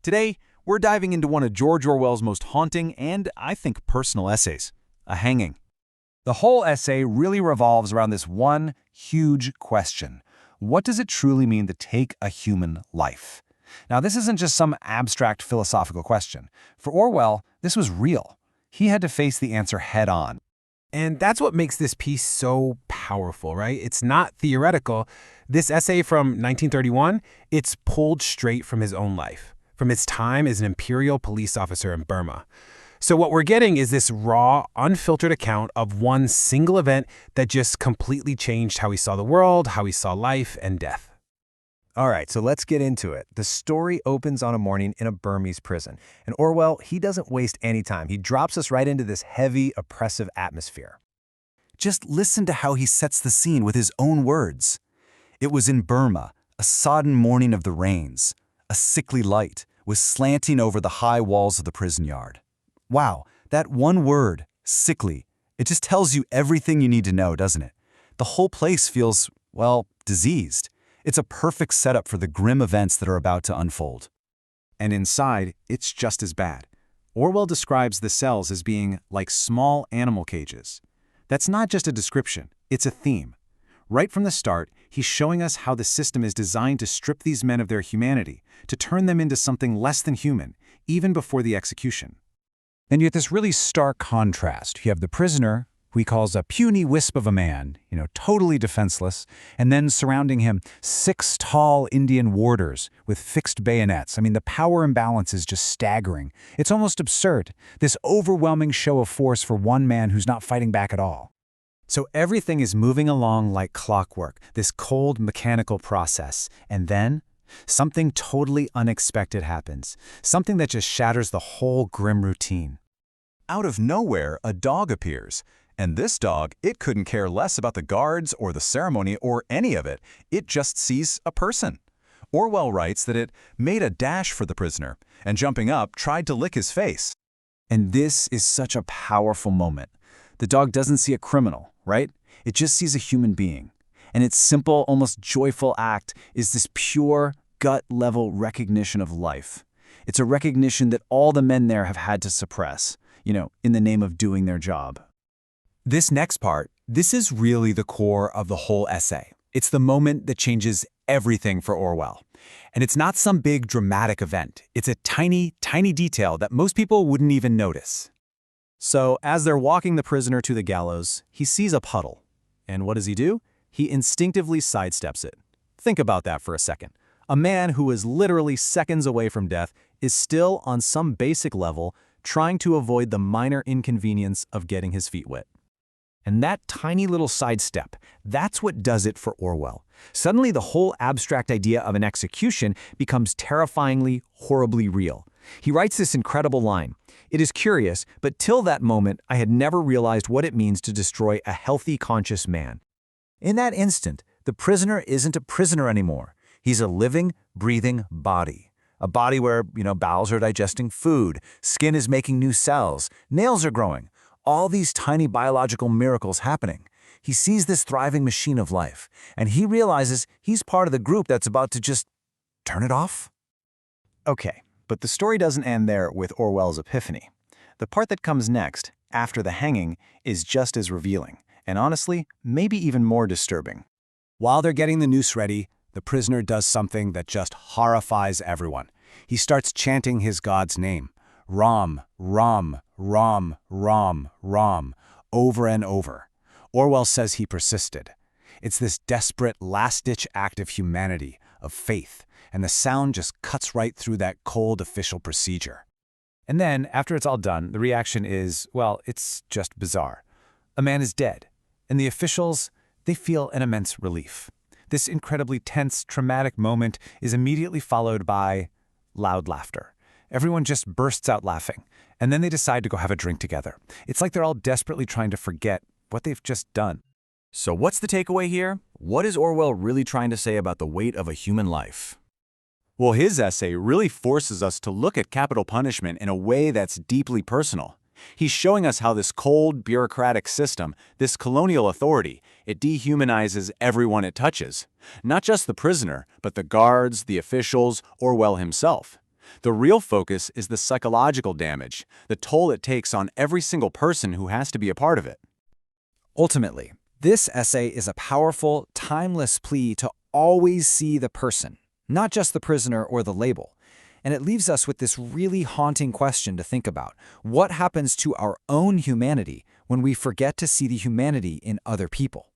Today, we're diving into one of George Orwell's most haunting and, I think, personal essays, A Hanging. The whole essay really revolves around this one huge question. What does it truly mean to take a human life? Now, this isn't just some abstract philosophical question. For Orwell, this was real. He had to face the answer head-on. And that's what makes this piece so powerful, right? It's not theoretical. This essay from 1931, it's pulled straight from his own life, from his time as an imperial police officer in Burma. So what we're getting is this raw, unfiltered account of one single event that just completely changed how he saw the world, how he saw life and death. All right, so let's get into it. The story opens on a morning in a Burmese prison. And Orwell, he doesn't waste any time. He drops us right into this heavy, oppressive atmosphere. Just listen to how he sets the scene with his own words. It was in Burma, a sodden morning of the rains. A sickly light was slanting over the high walls of the prison yard. Wow, that one word, sickly, it just tells you everything you need to know, doesn't it? The whole place feels, well, diseased. It's a perfect setup for the grim events that are about to unfold. And inside, it's just as bad. Orwell describes the cells as being like small animal cages. That's not just a description, it's a theme. Right from the start, he's showing us how the system is designed to strip these men of their humanity, to turn them into something less than human, even before the execution. And you get this really stark contrast. You have the prisoner, who he calls a puny wisp of a man, totally defenseless, and then surrounding him, 6 tall Indian warders with fixed bayonets. I mean, the power imbalance is just staggering. It's almost absurd, this overwhelming show of force for one man who's not fighting back at all. So everything is moving along like clockwork, this cold mechanical process, and then something totally unexpected happens, something that just shatters the whole grim routine. Out of nowhere, a dog appears. And this dog, it couldn't care less about the guards or the ceremony or any of it. It just sees a person. Orwell writes that it made a dash for the prisoner, and jumping up, tried to lick his face. And this is such a powerful moment. The dog doesn't see a criminal, right? It just sees a human being. And its simple, almost joyful act is this pure, gut-level recognition of life. It's a recognition that all the men there have had to suppress, in the name of doing their job. This next part, this is really the core of the whole essay. It's the moment that changes everything for Orwell. And it's not some big dramatic event. It's a tiny, tiny detail that most people wouldn't even notice. So, as they're walking the prisoner to the gallows, he sees a puddle. And what does he do? He instinctively sidesteps it. Think about that for a second. A man who is literally seconds away from death is still, on some basic level, trying to avoid the minor inconvenience of getting his feet wet. And that tiny little sidestep, that's what does it for Orwell. Suddenly, the whole abstract idea of an execution becomes terrifyingly, horribly real. He writes this incredible line, "It is curious, but till that moment, I had never realized what it means to destroy a healthy, conscious man." In that instant, the prisoner isn't a prisoner anymore. He's a living, breathing body. A body where, bowels are digesting food, skin is making new cells, nails are growing. All these tiny biological miracles happening. He sees this thriving machine of life, and he realizes he's part of the group that's about to just turn it off. Okay, but the story doesn't end there with Orwell's epiphany. The part that comes next, after the hanging, is just as revealing, and honestly, maybe even more disturbing. While they're getting the noose ready, the prisoner does something that just horrifies everyone. He starts chanting his god's name. Ram, Ram, Ram, Ram, Ram, over and over. Orwell says he persisted. It's this desperate last-ditch act of humanity, of faith, and the sound just cuts right through that cold official procedure. And then, after it's all done, the reaction is, well, it's just bizarre. A man is dead, and the officials, they feel an immense relief. This incredibly tense, traumatic moment is immediately followed by loud laughter. Everyone just bursts out laughing, and then they decide to go have a drink together. It's like they're all desperately trying to forget what they've just done. So what's the takeaway here? What is Orwell really trying to say about the weight of a human life? Well, his essay really forces us to look at capital punishment in a way that's deeply personal. He's showing us how this cold, bureaucratic system, this colonial authority, it dehumanizes everyone it touches. Not just the prisoner, but the guards, the officials, Orwell himself. The real focus is the psychological damage, the toll it takes on every single person who has to be a part of it. Ultimately, this essay is a powerful, timeless plea to always see the person, not just the prisoner or the label. And it leaves us with this really haunting question to think about. What happens to our own humanity when we forget to see the humanity in other people?